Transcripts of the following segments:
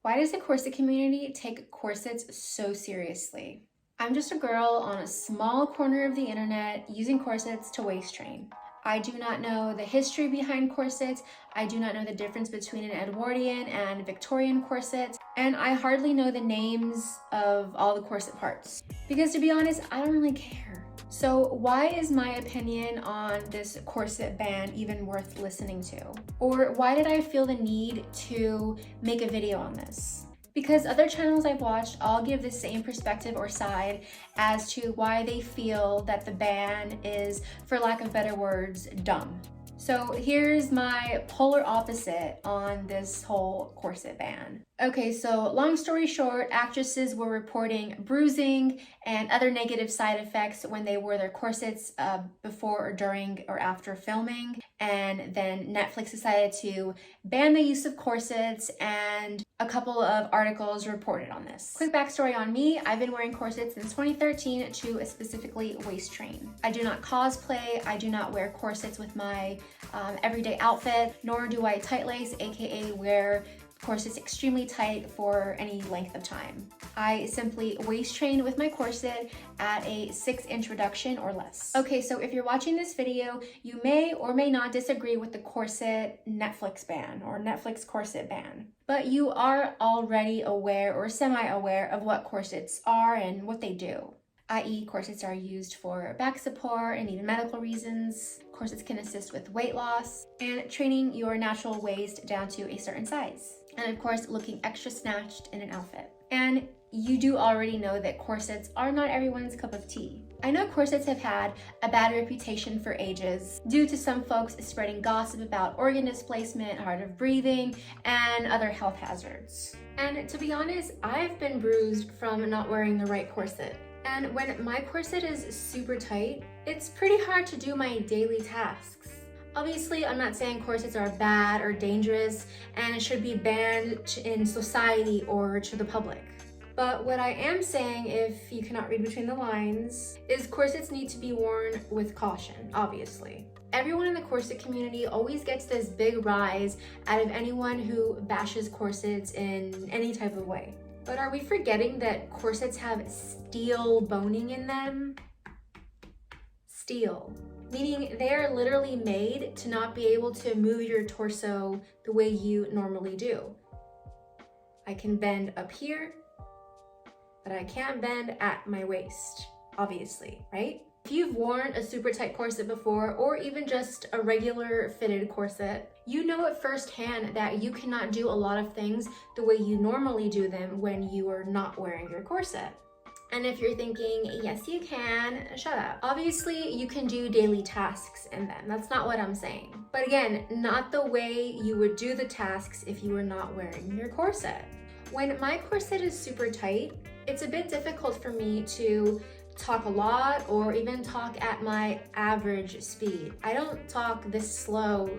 Why does the corset community take corsets so seriously? I'm just a girl on a small corner of the internet using corsets to waist train. I do not know the history behind corsets. I do not know the difference between an Edwardian and Victorian corset, and I hardly know the names of all the corset parts. Because to be honest, I don't really care. So why is my opinion on this corset ban even worth listening to? Or why did I feel the need to make a video on this? Because other channels I've watched all give the same perspective or side as to why they feel that the ban is, for lack of better words, dumb. So here's my polar opposite on this whole corset ban. Okay, so long story short, actresses were reporting bruising and other negative side effects when they wore their corsets before or during or after filming. And then Netflix decided to ban the use of corsets, and a couple of articles reported on this. Quick backstory on me, I've been wearing corsets since 2013 to specifically waist train. I do not cosplay, I do not wear corsets with my everyday outfit, nor do I tight lace, aka wear corsets extremely tight for any length of time. I simply waist train with my corset at a 6-inch reduction or less. Okay, so if you're watching this video, you may or may not disagree with the corset Netflix ban or Netflix corset ban, but you are already aware or semi-aware of what corsets are and what they do. I.e. corsets are used for back support and even medical reasons. Corsets can assist with weight loss and training your natural waist down to a certain size. And of course, looking extra snatched in an outfit. And you do already know that corsets are not everyone's cup of tea. I know corsets have had a bad reputation for ages due to some folks spreading gossip about organ displacement, hard of breathing, and other health hazards. And to be honest, I've been bruised from not wearing the right corset. And when my corset is super tight, it's pretty hard to do my daily tasks. Obviously, I'm not saying corsets are bad or dangerous and should be banned in society or to the public. But what I am saying, if you cannot read between the lines, is corsets need to be worn with caution, obviously. Everyone in the corset community always gets this big rise out of anyone who bashes corsets in any type of way. But are we forgetting that corsets have steel boning in them? Steel. Meaning they are literally made to not be able to move your torso the way you normally do. I can bend up here, but I can't bend at my waist, obviously, right? If you've worn a super tight corset before, or even just a regular fitted corset, you know it firsthand that you cannot do a lot of things the way you normally do them when you are not wearing your corset. And if you're thinking, yes you can, shut up. Obviously, you can do daily tasks in them. That's not what I'm saying. But again, not the way you would do the tasks if you were not wearing your corset. When my corset is super tight, it's a bit difficult for me to talk a lot or even talk at my average speed. I don't talk this slow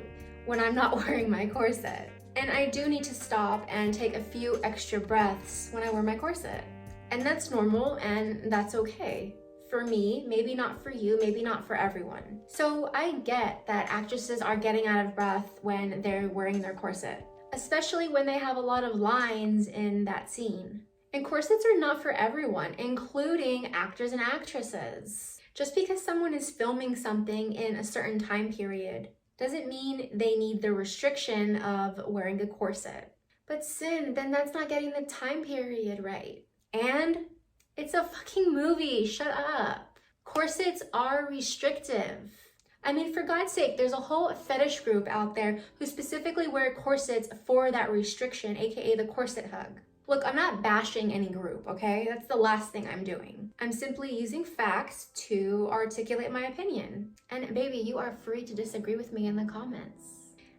when I'm not wearing my corset. And I do need to stop and take a few extra breaths when I wear my corset. And that's normal and that's okay. For me, maybe not for you, maybe not for everyone. So I get that actresses are getting out of breath when they're wearing their corset, especially when they have a lot of lines in that scene. And corsets are not for everyone, including actors and actresses. Just because someone is filming something in a certain time period doesn't mean they need the restriction of wearing the corset. But Sin, then that's not getting the time period right. And it's a fucking movie, shut up. Corsets are restrictive. I mean, for God's sake, there's a whole fetish group out there who specifically wear corsets for that restriction, aka the corset hug. Look, I'm not bashing any group, okay? That's the last thing I'm doing. I'm simply using facts to articulate my opinion. And baby, you are free to disagree with me in the comments.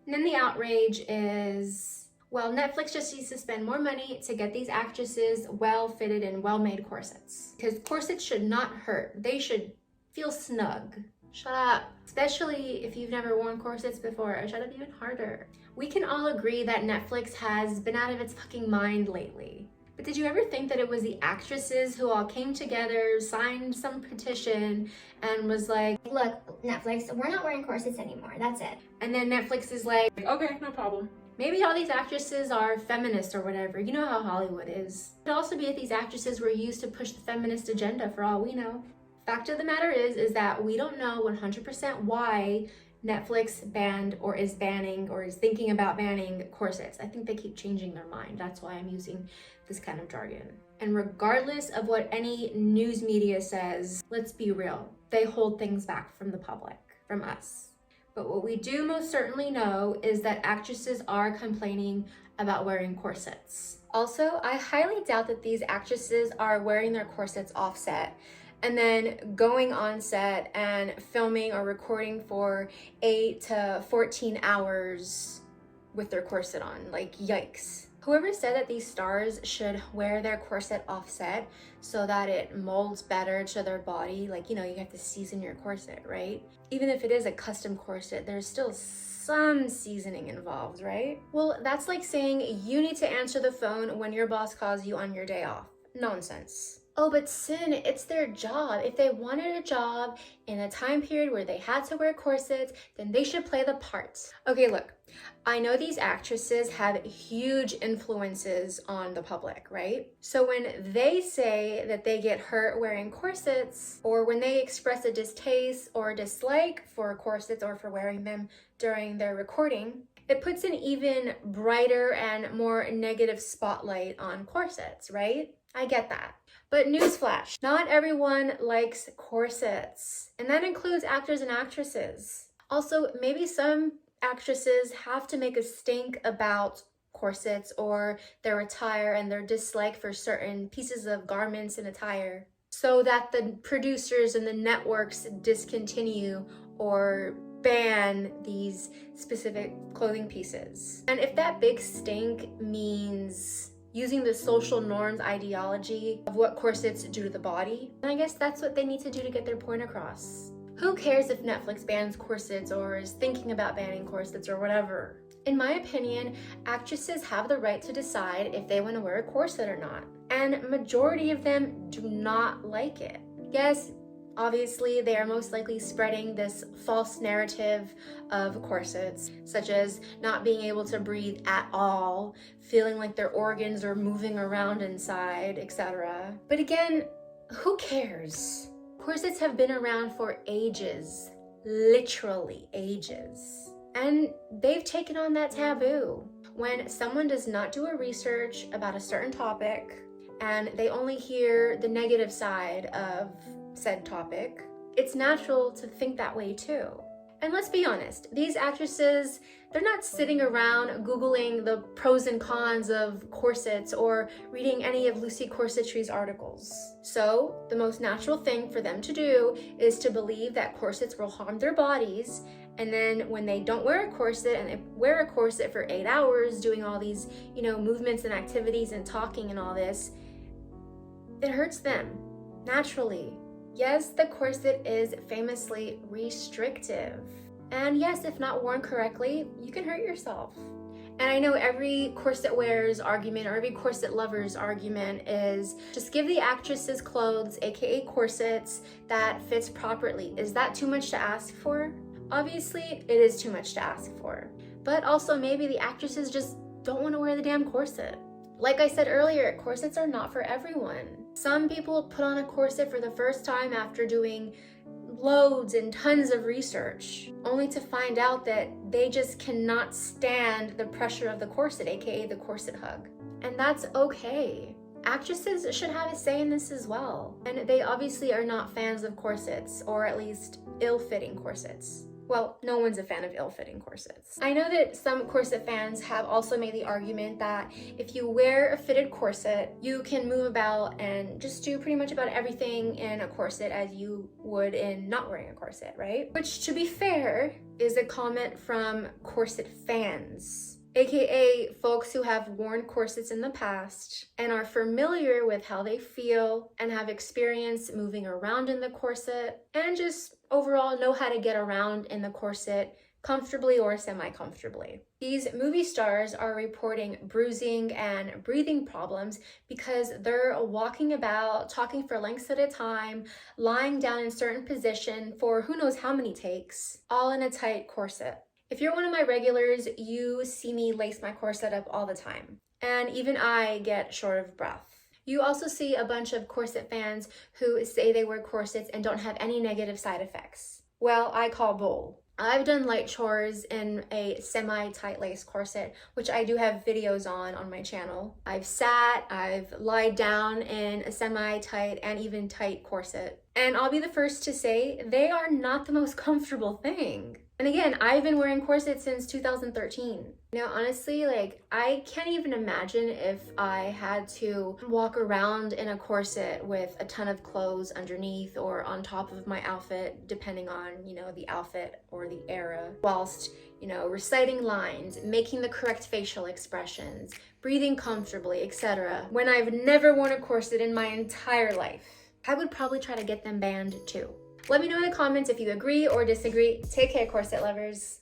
And then the outrage is, well, Netflix just needs to spend more money to get these actresses well-fitted and well-made corsets. Because corsets should not hurt. They should feel snug. Shut up. Especially if you've never worn corsets before. Shut up even harder. We can all agree that Netflix has been out of its fucking mind lately. But did you ever think that it was the actresses who all came together, signed some petition, and was like, look, Netflix, we're not wearing corsets anymore, that's it. And then Netflix is like, okay, no problem. Maybe all these actresses are feminists or whatever. You know how Hollywood is. It could also be that these actresses were used to push the feminist agenda for all we know. Fact of the matter is that we don't know 100% why Netflix banned or is banning or is thinking about banning corsets. I think they keep changing their mind. That's why I'm using this kind of jargon. And regardless of what any news media says, let's be real, they hold things back from the public, from us. But what we do most certainly know is that actresses are complaining about wearing corsets. Also, I highly doubt that these actresses are wearing their corsets offset and then going on set and filming or recording for 8 to 14 hours with their corset on. Like, yikes. Whoever said that these stars should wear their corset offset so that it molds better to their body, like, you have to season your corset, right? Even if it is a custom corset, there's still some seasoning involved, right? Well, that's like saying you need to answer the phone when your boss calls you on your day off. Nonsense. Oh, but Sin, it's their job. If they wanted a job in a time period where they had to wear corsets, then they should play the parts. Okay, look, I know these actresses have huge influences on the public, right? So when they say that they get hurt wearing corsets, or when they express a distaste or dislike for corsets or for wearing them during their recording, it puts an even brighter and more negative spotlight on corsets, right? I get that. But newsflash, not everyone likes corsets, and that includes actors and actresses. Also, maybe some actresses have to make a stink about corsets or their attire and their dislike for certain pieces of garments and attire so that the producers and the networks discontinue or ban these specific clothing pieces. And if that big stink means using the social norms ideology of what corsets do to the body, then I guess that's what they need to do to get their point across. Who cares if Netflix bans corsets or is thinking about banning corsets or whatever? In my opinion, actresses have the right to decide if they want to wear a corset or not. And majority of them do not like it. Yes, obviously, they are most likely spreading this false narrative of corsets, such as not being able to breathe at all, feeling like their organs are moving around inside, etc. But again, who cares? Corsets have been around for ages, literally ages. And they've taken on that taboo. When someone does not do a research about a certain topic and they only hear the negative side of said topic, it's natural to think that way too. And let's be honest, these actresses, they're not sitting around Googling the pros and cons of corsets or reading any of Lucy Corsetry's articles. So the most natural thing for them to do is to believe that corsets will harm their bodies, and then when they don't wear a corset and they wear a corset for 8 hours doing all these, movements and activities and talking and all this, it hurts them naturally. Yes, the corset is famously restrictive. And yes, if not worn correctly, you can hurt yourself. And I know every corset wearer's argument or every corset lover's argument is just give the actresses clothes, aka corsets, that fits properly. Is that too much to ask for? Obviously, it is too much to ask for. But also maybe the actresses just don't want to wear the damn corset. Like I said earlier, corsets are not for everyone. Some people put on a corset for the first time after doing loads and tons of research, only to find out that they just cannot stand the pressure of the corset, aka the corset hug. And that's okay. Actresses should have a say in this as well. And they obviously are not fans of corsets, or at least ill-fitting corsets. Well, no one's a fan of ill-fitting corsets. I know that some corset fans have also made the argument that if you wear a fitted corset, you can move about and just do pretty much about everything in a corset as you would in not wearing a corset, right? Which, to be fair, is a comment from corset fans, aka folks who have worn corsets in the past and are familiar with how they feel and have experience moving around in the corset and just overall know how to get around in the corset comfortably or semi-comfortably. These movie stars are reporting bruising and breathing problems because they're walking about, talking for lengths at a time, lying down in certain position for who knows how many takes, all in a tight corset. If you're one of my regulars, you see me lace my corset up all the time. And even I get short of breath. You also see a bunch of corset fans who say they wear corsets and don't have any negative side effects. Well, I call bull. I've done light chores in a semi-tight lace corset, which I do have videos on my channel. I've sat, I've lied down in a semi-tight and even tight corset. And I'll be the first to say they are not the most comfortable thing. And again, I've been wearing corsets since 2013. Now, honestly, like, I can't even imagine if I had to walk around in a corset with a ton of clothes underneath or on top of my outfit, depending on, the outfit or the era, whilst, reciting lines, making the correct facial expressions, breathing comfortably, etc. when I've never worn a corset in my entire life. I would probably try to get them banned too. Let me know in the comments if you agree or disagree. Take care, corset lovers.